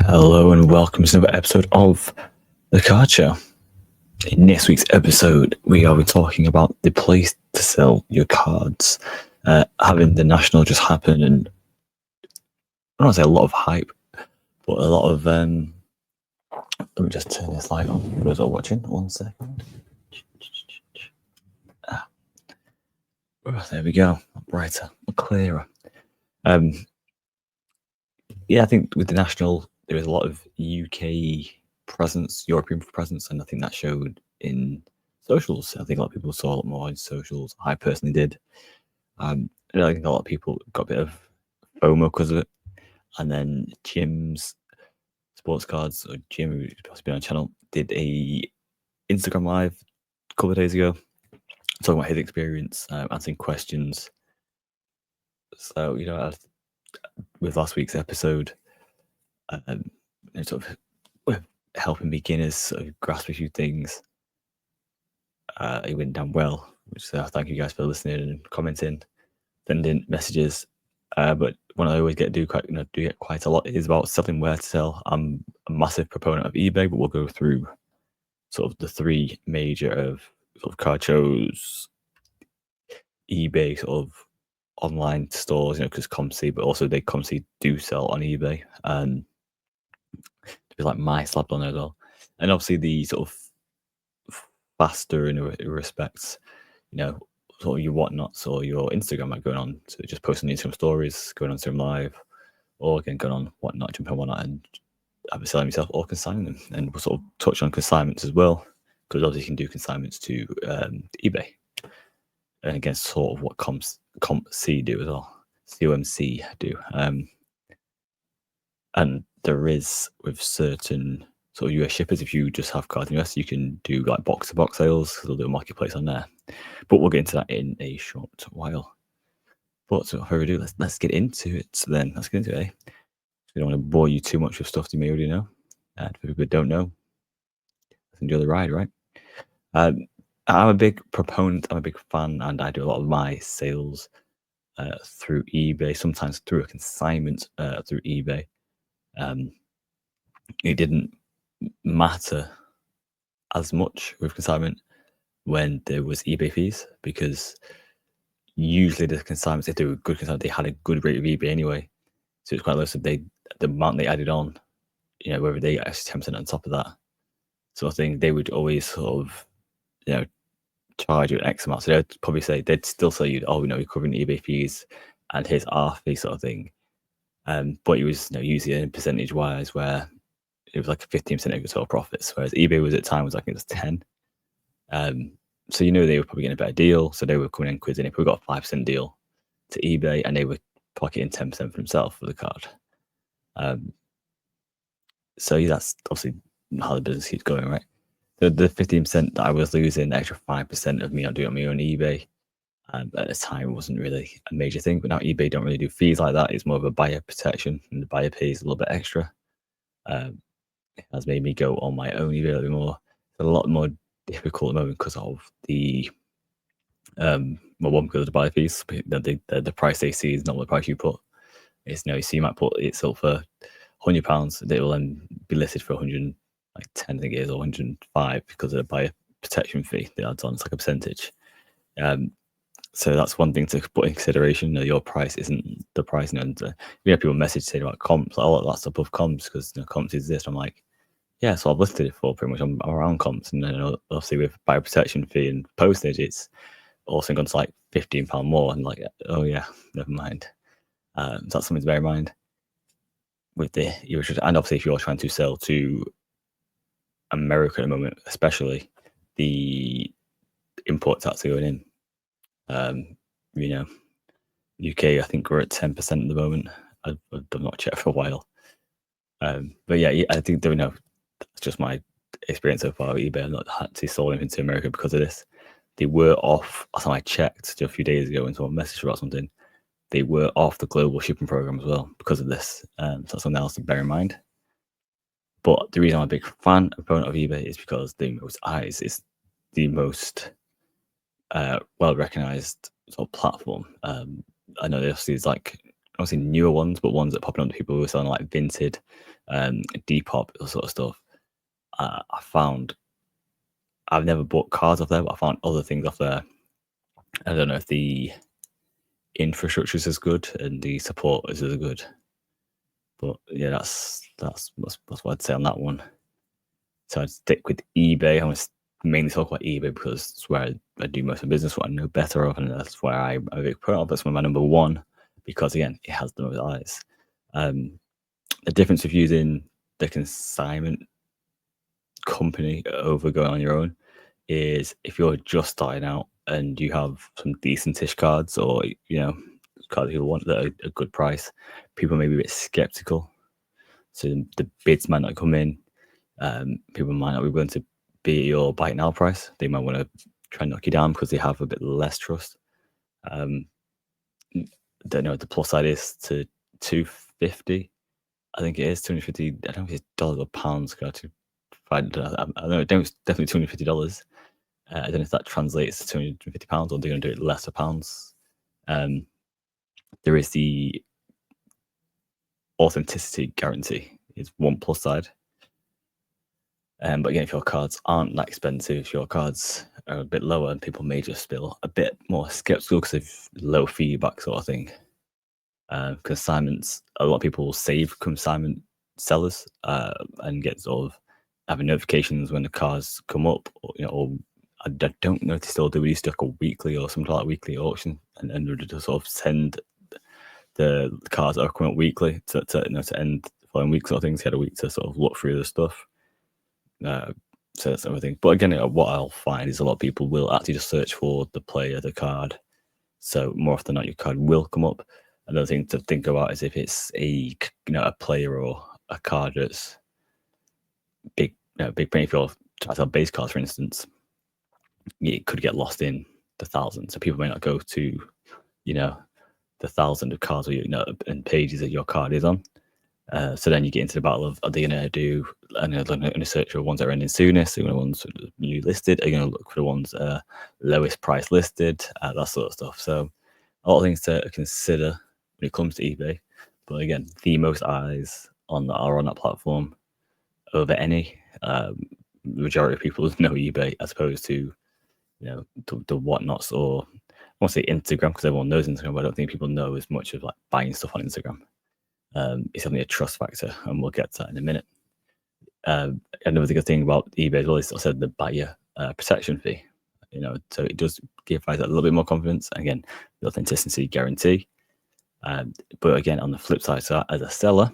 Hello and welcome to another episode of The Card Show. In next week's episode, we are talking about the place to sell your cards. Having the National just happen, and I don't want to say a lot of hype, but a lot of. Let me just turn this light on for those who are watching. 1 second. There we go. Brighter, clearer. Yeah, I think with the National, there was a lot of UK presence, European presence, and I think that showed in socials. I think a lot of people saw a lot more in socials. I personally did. I think a lot of people got a bit of FOMO because of it. And then Jim's Sports Cards, or Jim, who's supposed to be on the channel, did a Instagram live a couple of days ago, talking about his experience, answering questions. So, with last week's episode, sort of helping beginners sort of grasp a few things. It went down well, which thank you guys for listening and commenting, sending messages. But one I always do get quite a lot is about selling where to sell. I'm a massive proponent of eBay, but we'll go through sort of the three major of sort of card shows, eBay, sort of online stores, because ComC, but also ComC do sell on eBay. There's like MySlab on there as well, and obviously the sort of faster in respects, sort of your whatnots or your Instagram are going on, so just posting Instagram stories, going on Instagram live, or again going on whatnot, jumping on whatnot and either selling yourself or consigning them. And we'll sort of touch on consignments as well, because obviously you can do consignments to eBay, and again sort of what ComC do as well, COMC do. And there is with certain sort of US shippers, if you just have cards in the US, you can do like box to box sales, because they'll do a marketplace on there. But we'll get into that in a short while. But without further ado, let's get into it. So then, let's get into it. We don't want to bore you too much with stuff you may already know. And for people who don't know, let's enjoy the ride, right? I'm a big proponent, I'm a big fan, and I do a lot of my sales through eBay, sometimes through a consignment through eBay. It didn't matter as much with consignment when there was eBay fees, because usually the consignments, if they were good consignment, they had a good rate of eBay anyway. So it's quite low. So the amount they added on, whether they got extra 10% on top of that sort of thing, they would always sort of, charge you an X amount. So they'd probably say, they'd still say you're covering eBay fees and here's our fee sort of thing. But it was usually a percentage wise where it was like a 15% of your total profits, whereas eBay was at time was like it was 10. So they were probably getting a better deal. So they were coming in quizzing. If we got a 5% deal to eBay, and they were pocketing 10% for themselves for the card. So that's obviously how the business keeps going, right? So the 15% that I was losing, the extra 5% of me not doing it on my own eBay, at the time wasn't really a major thing. But now eBay don't really do fees like that. It's more of a buyer protection, and the buyer pays a little bit extra. It has made me go on my own eBay a little bit more. It's a lot more difficult at the moment because of the one, because of the buyer fees. The price they see is not the price you put. It's so you might put it sold for £100, they will then be listed for 110, I think it is, or 105, because of the buyer protection fee that adds on. It's like a percentage. So that's one thing to put in consideration. Your price isn't the price. And we have people message saying about comps, like, oh, that's above comps because comps exist. I'm like, yeah, so I've listed it for pretty much I'm around comps. And then obviously with buyer protection fee and postage, it's also gone to like £15 more. And like, oh yeah, never mind. So that's something to bear in mind with the, and obviously if you're trying to sell to America at the moment, especially, the import tax are going in. UK, I think we're at 10% at the moment. I've not checked for a while. But yeah, I think that's just my experience so far with eBay. I've not had to sell anything to America because of this. They were off, last time I checked just a few days ago when someone messaged about something, they were off the global shipping program as well because of this. So that's something else to bear in mind. But the reason I'm a big fan, proponent of eBay, is because the most eyes is the most well-recognized sort of platform. I know there's like obviously newer ones, but ones that popping up to people who are selling like Vinted, Depop, that sort of stuff. I found I've never bought cards off there, but I found other things off there. I don't know if the infrastructure is as good and the support is as good, but yeah, that's what I'd say on that one. So I'd stick with eBay. I want to mainly talk about eBay because it's where I do most of the business, what I know better of, and that's where I'm a big part of. That's my number one because again, it has the most eyes. The difference of using the consignment company over going on your own is if you're just starting out and you have some decentish cards, or cards you want that are a good price, people may be a bit skeptical. So the bids might not come in. People might not be willing to be at your buy it now price. They might want to try and knock you down because they have a bit less trust. Don't know. The plus side is to 250. I think it is 250. I don't know if it's dollars or pounds. I don't know. It's definitely $250. I don't know if that translates to £250 or they're going to do it less of pounds. There is the authenticity guarantee. It's one plus side. But again, if your cards aren't that expensive, if your cards are a bit lower, and people may just feel a bit more skeptical because of low feedback sort of thing. Consignments, a lot of people will save consignment sellers and get sort of having notifications when the cards come up, or I don't know if they still do. We used to do like a weekly or something like a weekly auction, and would just sort of send the cards that are coming up weekly to end the following week sort of things. He had a week to sort of look through the stuff. So that's everything. But again, what I'll find is a lot of people will actually just search for the player, the card. So more often than not, your card will come up. Another thing to think about is if it's a player or a card that's big print. If you're trying to sell base cards, for instance, it could get lost in the thousands. So people may not go to the thousand of cards or and pages that your card is on. So then you get into the battle of, are they going to do, and they're going to search for ones that are ending soonest, are the ones new listed, are you going to look for the ones lowest price listed, that sort of stuff. So a lot of things to consider when it comes to eBay. But again, the most eyes are on that platform over any. The majority of people know eBay as opposed to the whatnots, or I won't say Instagram because everyone knows Instagram, but I don't think people know as much of like buying stuff on Instagram. It's definitely a trust factor, and we'll get to that in a minute. Another good thing about eBay as well is I said the buyer protection fee. So it does give guys a little bit more confidence. Again, the authenticity guarantee. But again, on the flip side, so as a seller,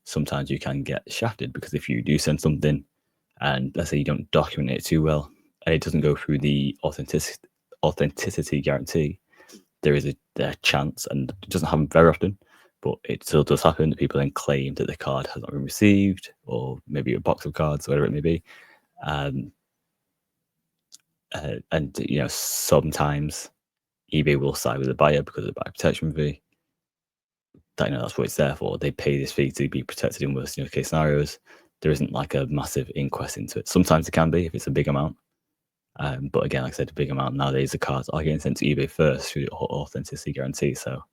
sometimes you can get shafted because if you do send something and let's say you don't document it too well and it doesn't go through the authenticity guarantee, there is a chance, and it doesn't happen very often, but it still does happen that people then claim that the card has not been received, or maybe a box of cards, whatever it may be. And sometimes eBay will side with the buyer because of the buyer protection fee. That's what it's there for. They pay this fee to be protected in worst case scenarios. There isn't like a massive inquest into it. Sometimes it can be if it's a big amount. But again, like I said, a big amount nowadays, the cards are getting sent to eBay first through the authenticity guarantee. So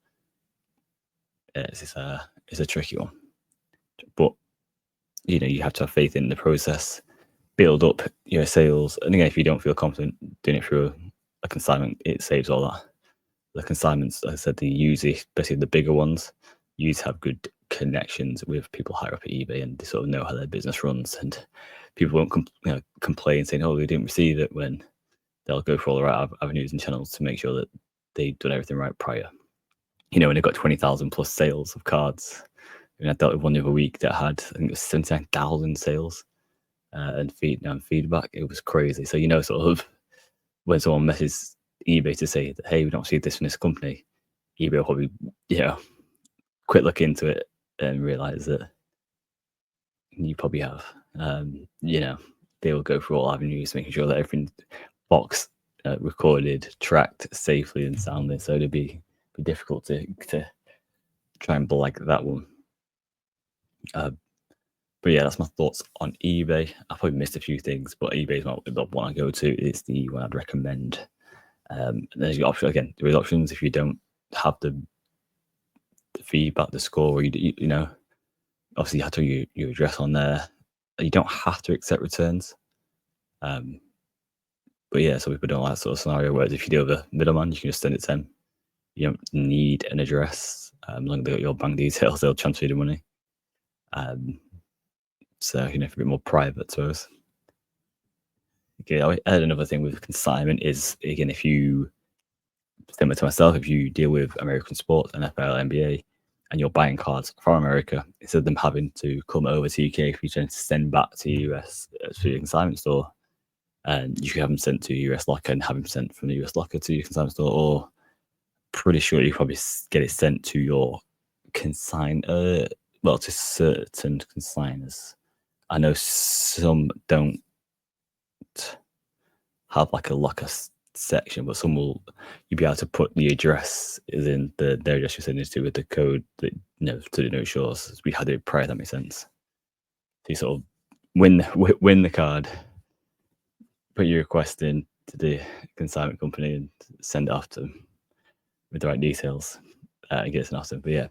it's a tricky one. But you have to have faith in the process, build up your sales. And again, if you don't feel confident doing it through a consignment, it saves all that. The consignments, like I said, they usually, especially the bigger ones, usually have good connections with people higher up at eBay, and they sort of know how their business runs. And people won't complain saying, "Oh, they didn't receive it," when they'll go for all the right avenues and channels to make sure that they've done everything right prior. When they've got 20,000 plus sales of cards. I dealt with one the other week that had, I think it was 79,000 sales and feedback. It was crazy. So, sort of when someone messages eBay to say that, hey, we don't see this from this company, eBay will probably, quick look into it and realize that you probably have. They will go through all avenues, making sure that everything's boxed, recorded, tracked safely and soundly. So it'd be difficult to try and blag that one. But yeah, that's my thoughts on eBay. I probably missed a few things, but eBay is not the one I go to. It's the one I'd recommend. There's your option again. There is options if you don't have the feedback, the score, or Obviously, you have to your address on there. You don't have to accept returns. But yeah, some people don't like that sort of scenario. Whereas if you do have a middleman, you can just send it to them. You don't need an address. As long as they got your bank details, they'll transfer you the money. So if a bit more private, I suppose. Okay, I had another thing with consignment is, again, if you, similar to myself, if you deal with American sports, NFL, NBA, and you're buying cards from America, instead of them having to come over to UK, if you tend to send back to US to your consignment store, and you can have them sent to your US locker and have them sent from the US locker to your consignment store, or pretty sure you probably get it sent to your to certain consigners. I know some don't have like a locker section, but some will. You'll be able to put the address is in their address you're sending it to with the code that to the no shores. We had it prior. That makes sense. So you sort of win the card, put your request in to the consignment company and send it off to them with the right details and get it sent off to them. But yeah,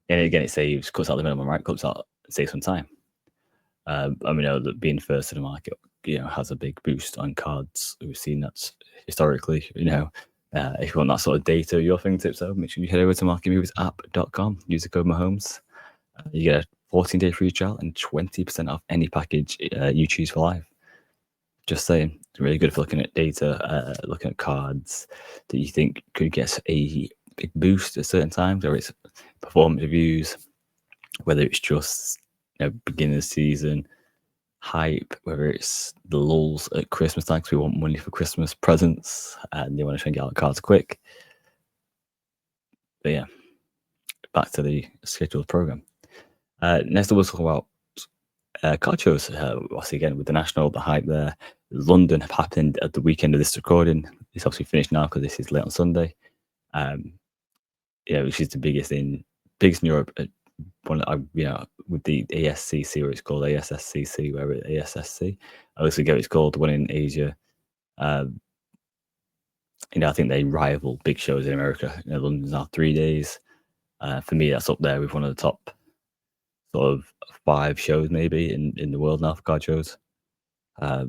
and again, it cuts out the minimum, right? Saves some time. I mean, that being first in the market, has a big boost on cards. We've seen that historically. If you want that sort of data, your fingertips, so make sure you head over to marketmoviesapp.com. Use the code Mahomes. You get a 14-day free trial and 20% off any package you choose for life. Just saying, it's really good for looking at data, looking at cards that you think could get a big boost at certain times, whether it's performance reviews, whether it's just beginning of the season hype, whether it's the lulls at Christmas time because we want money for Christmas presents and they want to try and get out cards quick. But yeah, back to the scheduled program. Next, we'll talk about card shows. Obviously, again, with the National, the hype there. London happened at the weekend of this recording. It's obviously finished now because this is late on Sunday. Which is the biggest in Europe. With the ASCC, or it's called ASSCC, where it's ASSC. I always forget it's called, the one in Asia. I think they rival big shows in America. London's now 3 days. For me, that's up there with one of the top sort of 5 shows maybe in the world now for card shows. I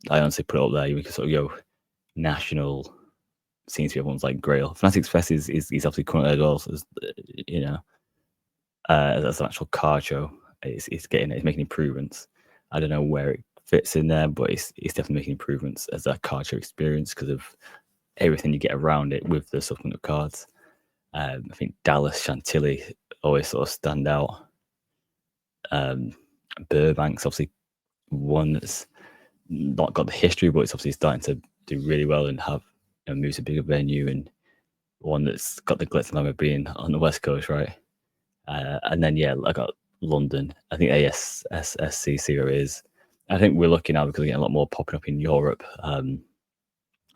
honestly put it up there. You can sort of go national. Seems to be everyone's like Grail. Fanatics Fest is obviously coming as well. So as an actual card show, it's making improvements. I don't know where it fits in there, but it's definitely making improvements as a card show experience because of everything you get around it with the supplement of cards. I think Dallas, Chantilly always sort of stand out. Burbank's obviously one that's not got the history, but it's obviously starting to do really well and have move to a bigger venue, and one that's got the glitz and glamour being on the West Coast, right? And then I got London. I think ASSCC is. I think we're lucky now because we're getting a lot more popping up in Europe,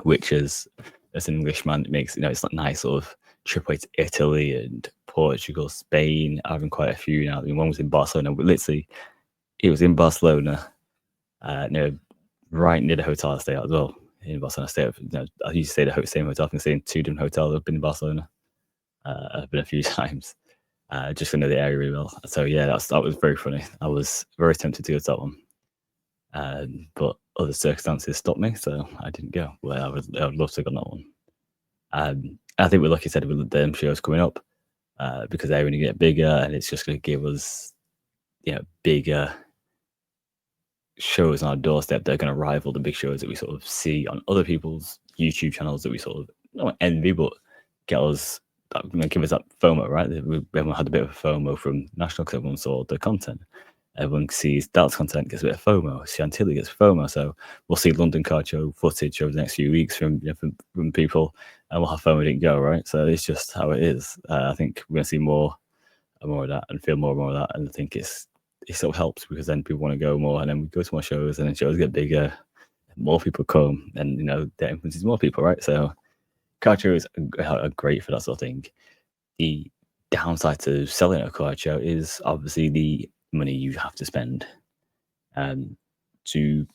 which is, as an Englishman, it makes it's like nice sort of trip away to Italy and Portugal, Spain. Having quite a few now. I mean, one was in Barcelona. Literally, it was in Barcelona, right near the hotel I stay at as well. In Barcelona, I used to stay at the same hotel. I can stay in 2 different hotels. I've been in Barcelona. I've been a few times. Just to know the area really well. So yeah, that was very funny. I was very tempted to go to that one, but other circumstances stopped me, so I didn't go. Well, I would love to go on that one. I think we're lucky said with the them shows coming up because they're going to get bigger, and it's just going to give us bigger shows on our doorstep. They're going to rival the big shows that we sort of see on other people's YouTube channels that we sort of not envy, but give us that FOMO, right? Everyone had a bit of a FOMO from National because everyone saw the content. Everyone sees Dallas content, gets a bit of FOMO. Chantilly gets FOMO. So we'll see London card show footage over the next few weeks from people, and we'll have FOMO didn't go, right? So it's just how it is. I think we're going to see more and more of that and feel more and more of that. And I think it sort of helps because then people want to go more, and then we go to more shows, and then shows get bigger, more people come, and that influences more people, right? So card shows are great for that sort of thing. The downside to selling a card show is obviously the money you have to spend to,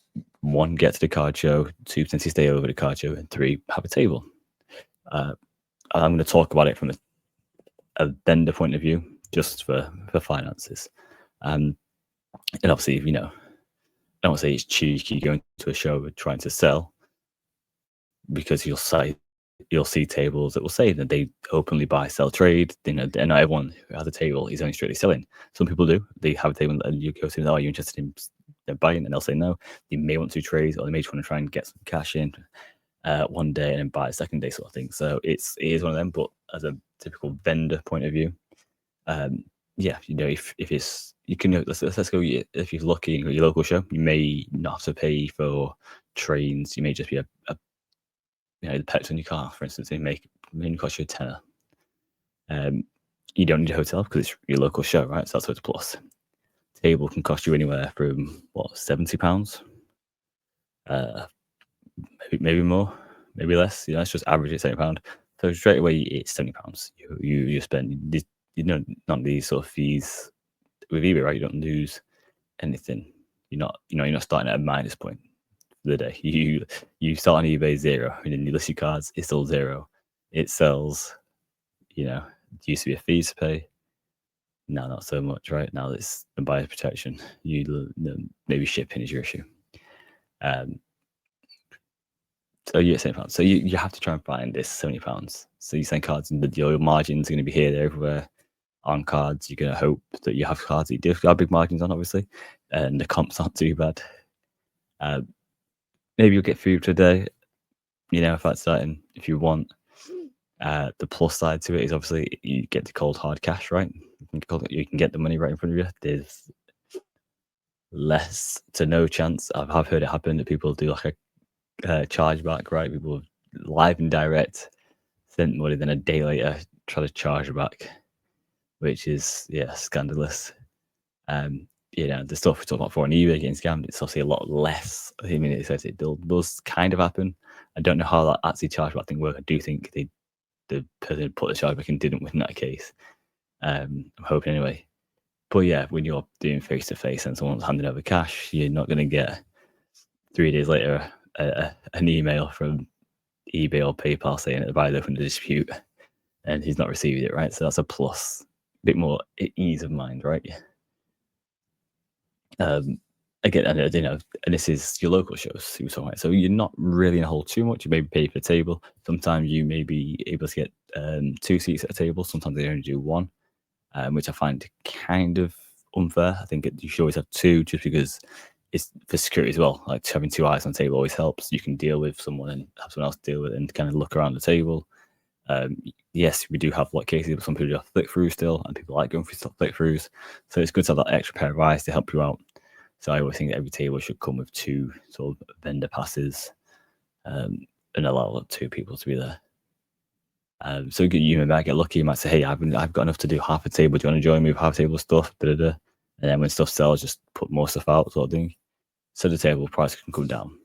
1, get to the card show, 2, potentially stay over the card show, and 3, have a table. I'm going to talk about it from a vendor point of view, just for finances. And obviously, I don't want to say it's cheeky going to a show trying to sell, because you'll see tables that will say that they openly buy, sell, trade. And not everyone who has a table is only strictly selling. Some people do. They have a table and you go to them, are you interested in buying? And they'll say no. They may want to trade, or they may just want to try and get some cash in one day and then buy a second day, sort of thing. So it is one of them. But as a typical vendor point of view, yeah, if it's, you can, let's go, if you're lucky and your local show, you may not have to pay for trains. You may just be the petrol in your car, for instance, it may cost you a tenner. You don't need a hotel because it's your local show, right? So that's what's plus. Table can cost you anywhere from £70, maybe more, maybe less. Let's just average it £70. So straight away it's £70. You spend, none of these sort of fees with eBay, right? You don't lose anything. You're not starting at a minus point for the day. You start on eBay 0, and then you list your cards, it's still 0. It sells. It used to be a fee to pay. Now not so much, right? Now it's the buyer's protection. Maybe shipping is your issue. So you're at £70. So you have to try and find this £70. So you send cards, and your margins are going to be here, there, everywhere. On cards, you're going to hope that you have cards that you do have big margins on, obviously, and the comps aren't too bad. Maybe you'll get food today, if that's certain, if you want. The plus side to it is obviously you get the cold hard cash, right? You can get the money right in front of you. There's less to no chance. I've heard it happen that people do like a chargeback, right? People live and direct sent money, then a day later try to charge back, which is scandalous. The stuff we talked about before on eBay getting scammed, it's obviously a lot less. I mean, it says it does kind of happen. I don't know how that actually chargeback thing works. I do think the person who put the chargeback in didn't win that case. I'm hoping anyway. But yeah, when you're doing face to face and someone's handing over cash, you're not going to get 3 days later an email from eBay or PayPal saying that the buyer's opened a dispute and he's not received it, right? So that's a plus, a bit more ease of mind, right? Again, and this is your local shows. So you're not really in a hole too much. You may pay for a table. Sometimes you may be able to get 2 seats at a table. Sometimes they only do 1, which I find kind of unfair. I think you should always have 2, just because it's for security as well. Like having 2 eyes on the table always helps. You can deal with someone and have someone else deal with it and kind of look around the table. Yes, we do have cases, but some people do have flick through still, and people like going through flick throughs. So it's good to have that extra pair of eyes to help you out. So I always think that every table should come with 2 sort of vendor passes, and allow 2 people to be there. So you might get lucky. You might say, "Hey, I've got enough to do half a table. Do you want to join me with half table stuff?" And then when stuff sells, just put more stuff out, sort of thing. So the table price can come down,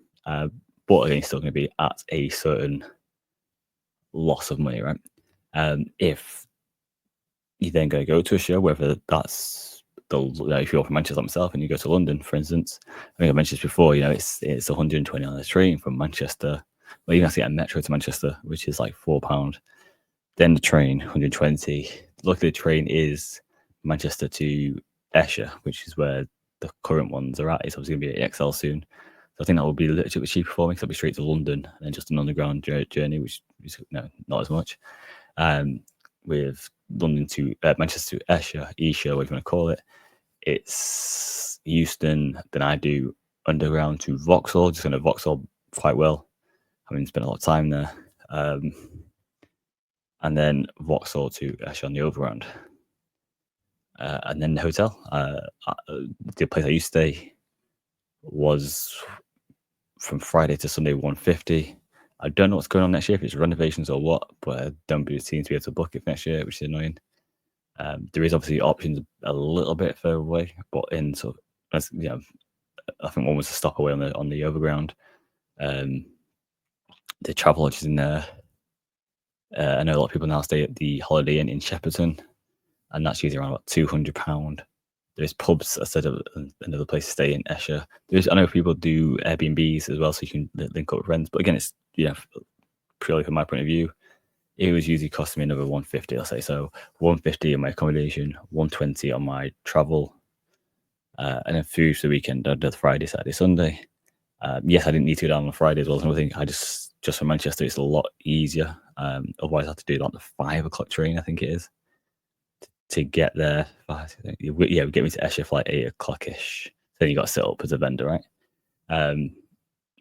but again, it's still going to be at a certain loss of money, right? If you then going to go to a show, whether that's if you're from Manchester myself and you go to London, for instance, I think I mentioned this before, it's 120 on the train from Manchester. Well, you have to get a metro to Manchester, which is like £4. Then the train, 120. Luckily, the train is Manchester to Esher, which is where the current ones are at. It's obviously going to be at XL soon. So I think that will be a little bit cheaper for me, because I'll be straight to London and then just an underground journey, which is not as much. With London to Manchester to Esher, whatever you want to call it, it's Euston. Then I do underground to Vauxhall, just going to Vauxhall quite well. I mean, spent a lot of time there. And then Vauxhall to Esher on the overground. And then the hotel. The place I used to stay was from Friday to Sunday 150. I don't know what's going on next year, if it's renovations or what, but I don't seem to be able to book it for next year, which is annoying. There is obviously options a little bit further away, but I think one was a stop away on the overground. The Travelodge is in there. I know a lot of people now stay at the Holiday Inn in Shepperton, and that's usually around about £200. There's pubs, I said, another place to stay in Esher. I know people do Airbnbs as well, so you can link up with rents. But again, it's purely from my point of view, it was usually costing me another 150, I'll say. So 150 on my accommodation, 120 on my travel, And then food for the weekend, I did Friday, Saturday, Sunday. Yes, I didn't need to go down on Friday as well. I think I just from Manchester, it's a lot easier. Otherwise, I have to do like the 5 o'clock train, I think it is, to get there. Yeah, we get me to Esher for like 8 o'clock ish. Then you got to set up as a vendor, right?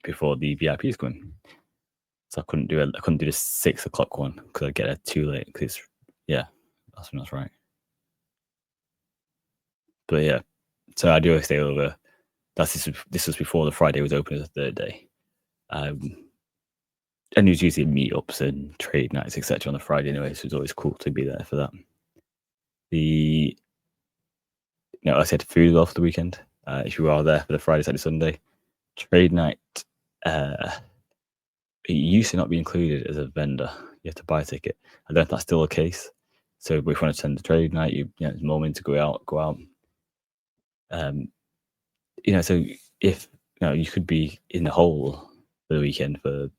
Before the VIPs come in. So I couldn't do it. I couldn't do the 6 o'clock one because I'd get there too late. Because that's right. But yeah, so I do always stay over. This was before the Friday was open as a third day. And there's usually meetups and trade nights, etc. on the Friday anyway, so it's always cool to be there for that. I said food off the weekend. If you are there for the Friday, Saturday, Sunday, trade night, it used to not be included as a vendor. You have to buy a ticket. I don't know if that's still the case. So if you want to attend the trade night, it's more mean to go out. So if you could be in the hole for the weekend for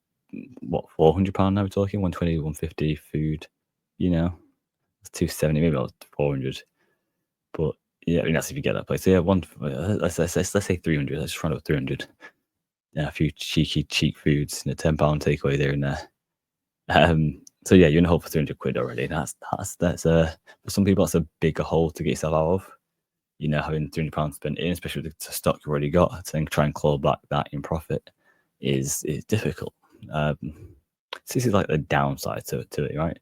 what, £400 now we're talking, 120, 150 food, it's 270, maybe not 400. But yeah, that's if you get that place. So yeah, let's say 300. Let's just round up 300. Yeah, a few cheap foods and a £10 takeaway there and there. So yeah, you're in the hole for 300 quid already. That's for some people that's a bigger hole to get yourself out of. Having £300 spent in, especially with the stock you've already got, to then try and claw back that in profit is difficult. So this is like the downside to it, right?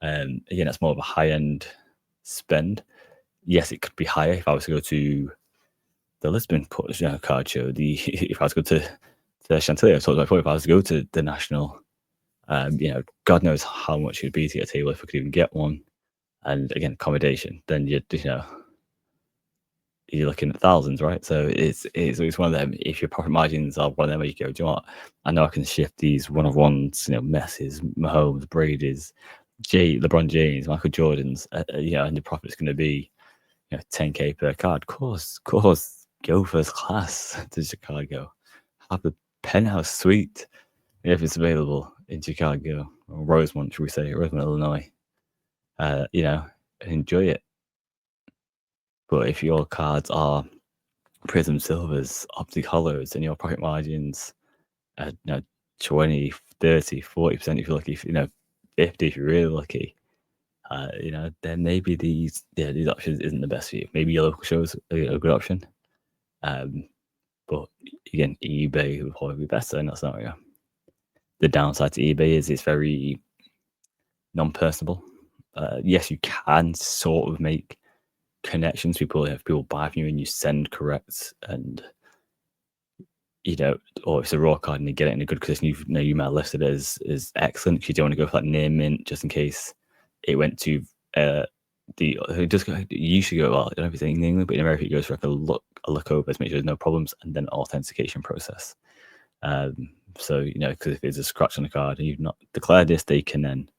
Again, that's more of a high-end spend. Yes, it could be higher if I was to go to the Lisbon card show. If I was to go to Chantilly, I talked about before, if I was to go to the National, God knows how much it would be to get a table if I could even get one. And again, accommodation, then you're looking at thousands, right? So it's one of them. If your profit margins are one of them where you go, do you know what? I know I can shift these one-of-ones, Messi's, Mahomes, Brady's, LeBron James, Michael Jordan's, and the profit's going to be 10k per card. Of course, go first class to Chicago. Have the penthouse suite if it's available in Chicago or Rosemont, should we say, Rosemont, Illinois. Enjoy it. But if your cards are Prism Silvers, Optic Hollows, and your profit margins are 20, 30, 40% if you're lucky, 50 if you're really lucky, then maybe these options isn't the best for you. Maybe your local shows are a good option. But again, eBay would probably be better in that scenario. The downside to eBay is it's very non-personable. Yes, you can sort of make connections. People buy from you and you send correct, and or if it's a raw card and you get it in a good position, you might have listed it as excellent because you don't want to go for that near mint just in case it went to it does go. You usually go, well, I don't know if it's in England, but in America it goes for like a look over to make sure there's no problems, and then authentication process. So because if there's a scratch on the card and you've not declared this, they can then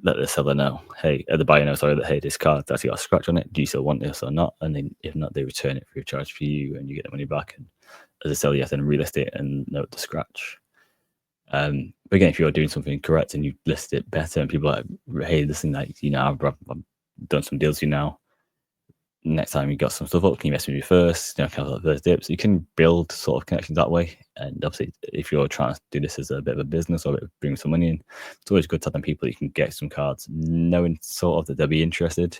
let the seller know, hey, the buyer know, sorry, that hey, this card's actually got a scratch on it. Do you still want this or not? And then if not, they return it free of charge for you, and you get the money back. And as a seller, you have to then relist it and note the scratch. But again, if you're doing something correct and you list it better, and people are like, hey, listen, like I've done some deals with you now. Next time you got some stuff up, can you mess with me first? Kind of like first dip. So you can build sort of connections that way. And obviously, if you're trying to do this as a bit of a business or bring some money in, it's always good to have them people you can get some cards, knowing sort of that they'll be interested.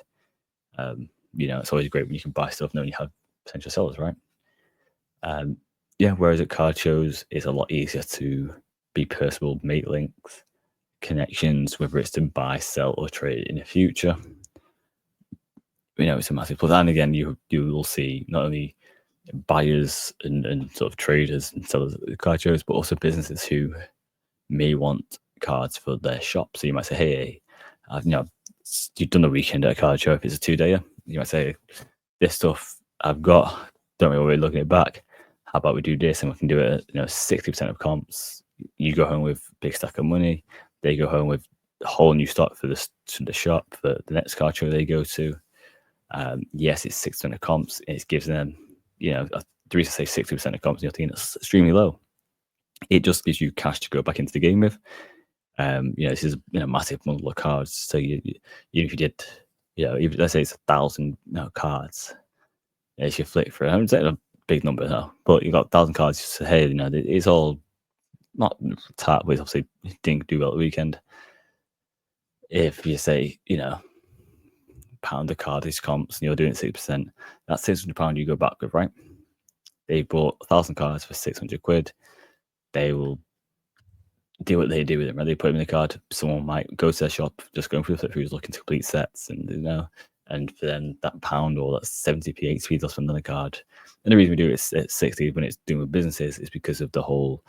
It's always great when you can buy stuff knowing you have potential sellers, right? Whereas at card shows, it's a lot easier to be personable, make links, connections, whether it's to buy, sell, or trade in the future. It's a massive plus. And again, you will see not only buyers and sort of traders and sellers at card shows, but also businesses who may want cards for their shop. So you might say, hey, you've done the weekend at a card show. If it's a 2-dayer, you might say, this stuff I've got, don't worry, we're looking it back. How about we do this and we can do it at 60% of comps. You go home with a big stack of money. They go home with a whole new stock for the shop for the next card show they go to. Yes, it's 6% of comps. It gives them, the reason I say 60% of comps, it's extremely low. It just gives you cash to go back into the game with. This is massive bundle of cards. So even if you did, even let's say it's 1,000 cards, It's your flick through. I'm saying a big number now, but you got 1,000 cards. Just say, hey, it's all not tap, but it's obviously didn't do well at the weekend. If you say, pound a card is comps and you're doing 6%, that's £600 you go back with, right? They bought 1,000 cards for 600 quid. They will do what they do with them, right? They put them in the card. Someone might go to their shop, just going through the flip throughs, looking to complete sets, and for them, that pound or that 70p, 80p, they'll spend on the card. And the reason we do it at 60 when it's doing with businesses is because of the whole,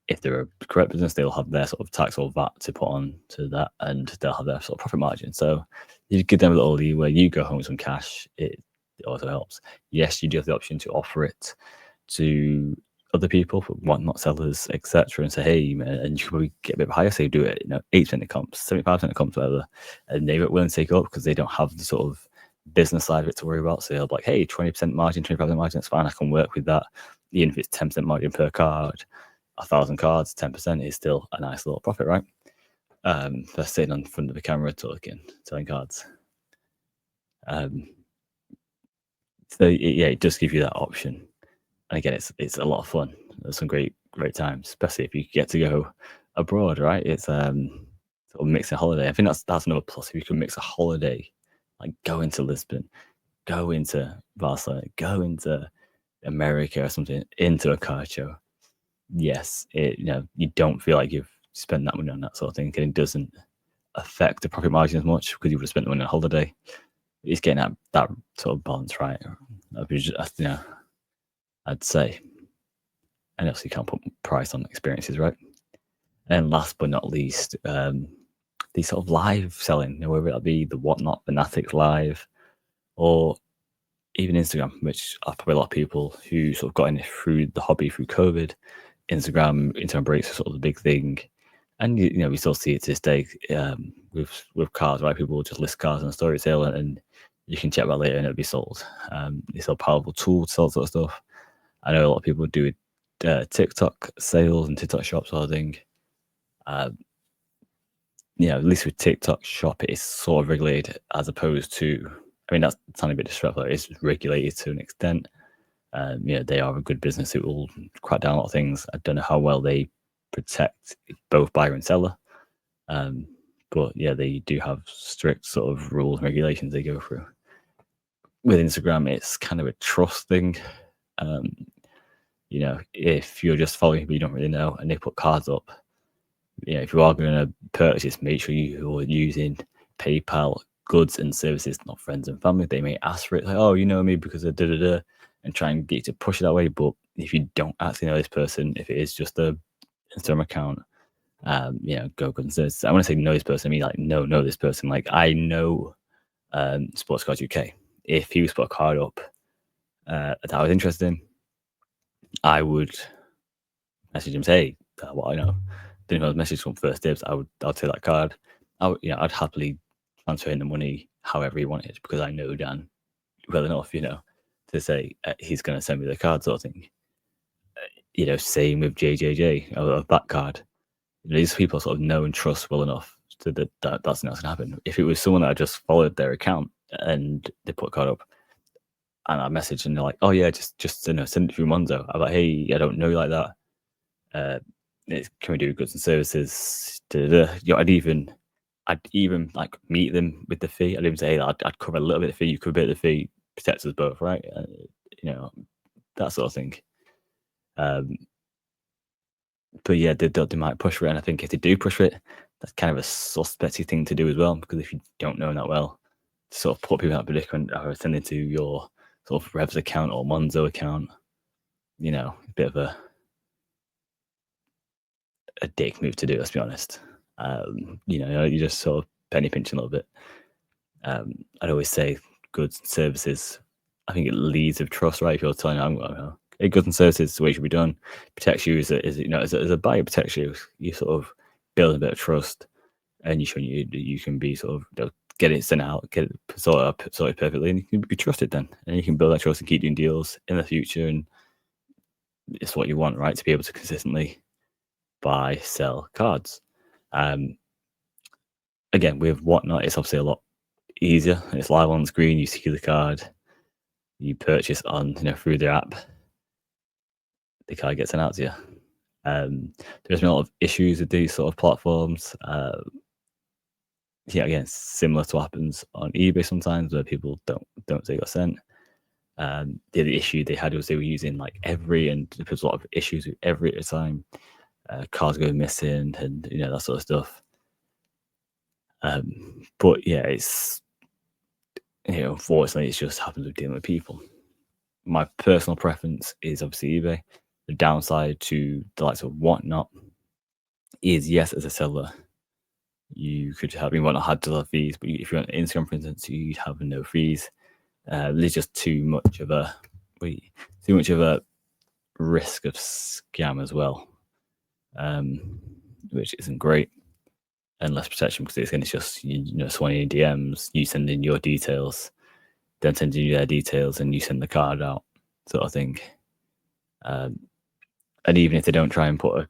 if they're a correct business, they'll have their sort of tax or VAT to put on to that, and they'll have their sort of profit margin. So you give them a little leeway, you go home with some cash, it also helps. Yes, you do have the option to offer it to other people, but not sellers, etc., and say, hey, man, and you can probably get a bit higher. So you do it, 8% of comps, 75% of comps, whatever, and they're willing to take it up because they don't have the sort of business side of it to worry about. So they'll be like, hey, 20% margin, 25% margin, that's fine. I can work with that, even if it's 10% margin per card. 1,000 cards, 10% is still a nice little profit, right? For sitting on front of the camera selling cards. So it does give you that option. And again, it's a lot of fun. There's some great times, especially if you get to go abroad, right? It's sort of mix a holiday. I think that's another plus. If you can mix a holiday, like go into Lisbon, go into Barcelona, go into America or something, into a card show. Yes, you don't feel like you've spent that money on that sort of thing, and it doesn't affect the profit margin as much because you would have spent the money on a holiday. It's getting that sort of balance right. I'd say. And obviously you can't put price on experiences, right? And last but not least, these sort of live selling, whether that be the Whatnot, Fanatics Live, or even Instagram, which are probably a lot of people who sort of got in through the hobby through COVID. Instagram breaks are sort of the big thing. And we still see it to this day with cars, right? People will just list cars on a story sale, and you can check that later and it'll be sold. It's a powerful tool to sell sort of stuff. I know a lot of people do TikTok sales and TikTok shops sort of thing. At least with TikTok shop, it's sort of regulated as opposed to, I mean, that's sounding a bit disrespectful. It's regulated to an extent. They are a good business. It will crack down a lot of things. I don't know how well they protect both buyer and seller. But yeah, they do have strict sort of rules and regulations they go through. With Instagram, it's kind of a trust thing. If you're just following people you don't really know and they put cards up, if you are going to purchase, make sure you are using PayPal goods and services, not friends and family. They may ask for it, like, oh, you know me because of da-da-da, and try and get you to push it that way. But if you don't actually know this person, if it is just a Instagram account, go goods and services. I want to say know this person, I mean like know this person. Like I know Sports Cards UK. If he was put a card up that I was interested in, I would message him, say, what I know. Then if I was messaged from first dibs, I'd take that card. I'd happily transfer in the money however he wanted because I know Dan well enough, to say he's going to send me the card sort of thing. Same with JJJ of that card. These people sort of know and trust well enough so that's not going to happen. If it was someone that I just followed their account and they put a card up and I message and they're like, oh yeah, just send it through Monzo. I'm like, hey, I don't know you like that. Can we do goods and services? I'd even like meet them with the fee. I'd even say, hey, I'd cover a little bit of the fee. You cover a bit of the fee, protects us both, right? That sort of thing. But yeah, they might push for it, and I think if they do push for it, that's kind of a suspecty thing to do as well. Because if you don't know that well, to sort of put people in that predicament, or send it to your sort of Revs account or Monzo account, a bit of a dick move to do. Let's be honest. You just sort of penny pinching a little bit. I'd always say goods and services. I think it leads with trust, right? If you're telling them, goods and services, the way it should be done, protects you as a buyer, protects you. You sort of build a bit of trust, and you can be sort of get it sent out, get it sorted perfectly, and you can be trusted then, and you can build that trust and keep doing deals in the future. And it's what you want, right? To be able to consistently buy, sell cards. Again, with Whatnot, it's obviously a lot easier. It's live on screen. You see the card. you purchase on through the app, the card gets sent out to you. There's been a lot of issues with these sort of platforms. Yeah, again, similar to what happens on eBay sometimes, where people don't say got sent. The other issue they had was they were using like Every, and there was a lot of issues with Every at the time. Cars going missing, and that sort of stuff. But yeah, it's unfortunately, it just happens with dealing with people. My personal preference is obviously eBay. The downside to the likes of Whatnot is, yes, as a seller, you could have Whatnot had to have fees, but if you're on Instagram, for instance, you'd have no fees. There's just too much of a risk of scam as well, which isn't great, and less protection because it's just someone in DMs, you send in your details, then sending you their details, and you send the card out, sort of thing. And even if they don't try and put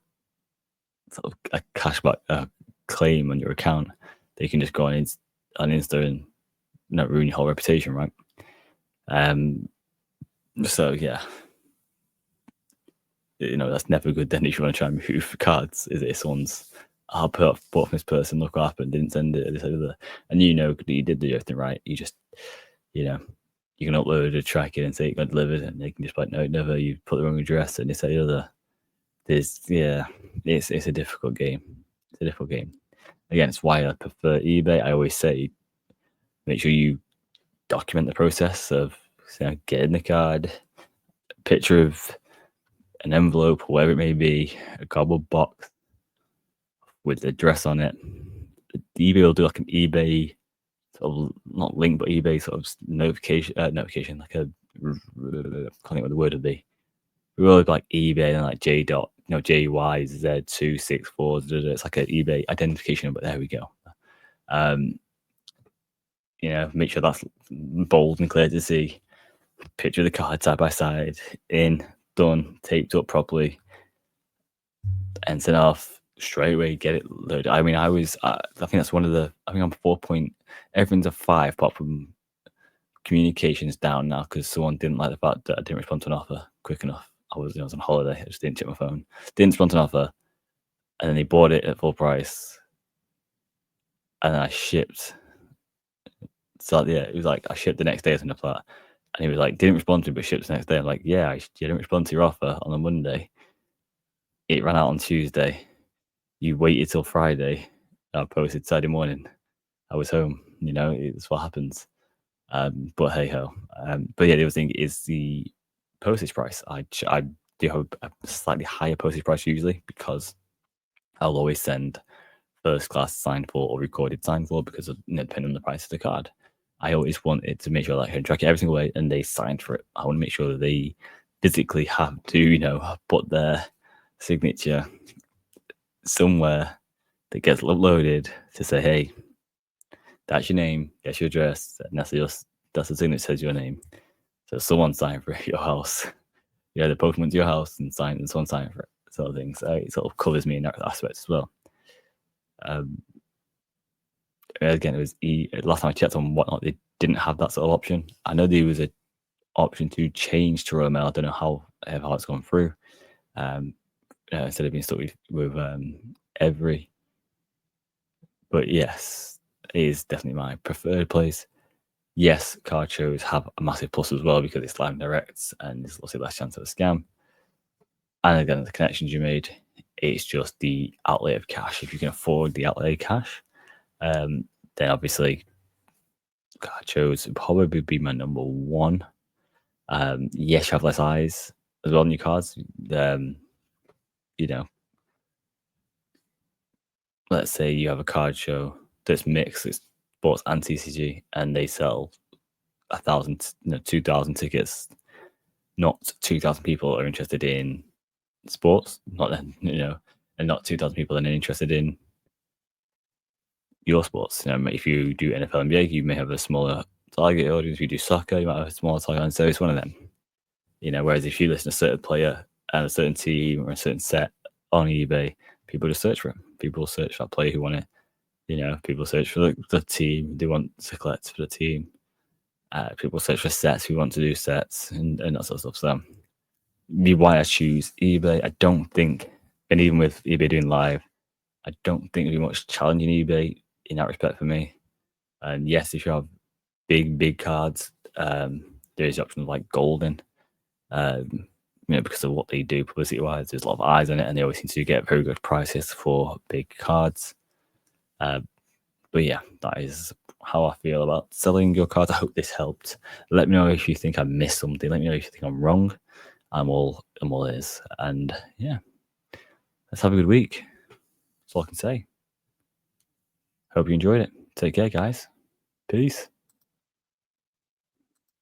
a cashback claim on your account, they can just go on Insta and not ruin your whole reputation, right? So yeah, that's never good. Then if you want to try and move cards, is it someone's bought from this person, look up and didn't send it, and that you did do everything right. You just you can upload a tracker and say it got delivered, and they can just be like, no, never. You put the wrong address, and this that the other. It's a difficult game. It's a difficult game. Again, it's why I prefer eBay. I always say, make sure you document the process of getting the card, a picture of an envelope, whatever it may be, a cardboard box with the address on it. eBay will do like an eBay sort of, not link, but eBay sort of notification, like a, I can't think what the word would be. We will like eBay and like JYZ264. It's like an eBay identification, but there we go. Make sure that's bold and clear to see. Picture of the card side by side, done, taped up properly, and sent off straight away. Get it loaded. I mean, I think that's one of the. I think I'm 4 point. Everything's a 5, apart from communications down now because someone didn't like the fact that I didn't respond to an offer quick enough. I was on holiday. I just didn't check my phone. Didn't respond to an offer, and then they bought it at full price, and then I shipped. So yeah, it was like I shipped the next day or something like that. And he was like, didn't respond to me, but shipped the next day. I'm like, yeah, you didn't respond to your offer on a Monday. It ran out on Tuesday. You waited till Friday. I posted Saturday morning. I was home. It's what happens. But hey ho. But yeah, the other thing is the postage price. I do have a slightly higher postage price usually because I'll always send first class signed for or recorded signed for because of depending on the price of the card. I always wanted to make sure that I can track it every single way and they signed for it. I want to make sure that they physically have to, put their signature somewhere that gets uploaded to say, hey, that's your name, that's your address, and that's the thing that says your name. So someone signed for your house. The postman went to your house and signed, and someone signed for it, sort of thing. So it sort of covers me in that aspect as well. Again, it was last time I checked on Whatnot, they didn't have that sort of option. I know there was an option to change to Royal Mail. I don't know how it's gone through. Instead of being stuck with Every. But yes, it is definitely my preferred place. Yes, card shows have a massive plus as well because it's live and directs and there's obviously less chance of a scam. And again, the connections you made, it's just the outlay of cash. If you can afford the outlay of cash, then obviously card shows would probably be my number one. Yes, you have less eyes as well on your cards. Let's say you have a card show that's mixed, it's sports and TCG, and they sell 1,000, 2,000 tickets. Not 2,000 people are interested in sports, and not 2,000 people are interested in your sports. If you do NFL, NBA, you may have a smaller target audience. If you do soccer, you might have a smaller target audience. So it's one of them. Whereas if you listen to a certain player and a certain team or a certain set on eBay, people just search for it. People search for that player who won it. People search for the team. They want to collect for the team. People search for sets who want to do sets and that sort of stuff. So be why I choose eBay. I don't think, and even with eBay doing live, I don't think there'll be much challenging eBay in that respect for me. And yes, if you have big cards, there is the option of like Golden, because of what they do publicity wise. There's a lot of eyes on it, and they always seem to get very good prices for big cards. But yeah, that is how I feel about selling your cards. I hope this helped. Let me know if you think I missed something. Let me know if you think I'm wrong. I'm all ears. And yeah, let's have a good week. That's all I can say. Hope you enjoyed it. Take care, guys. Peace.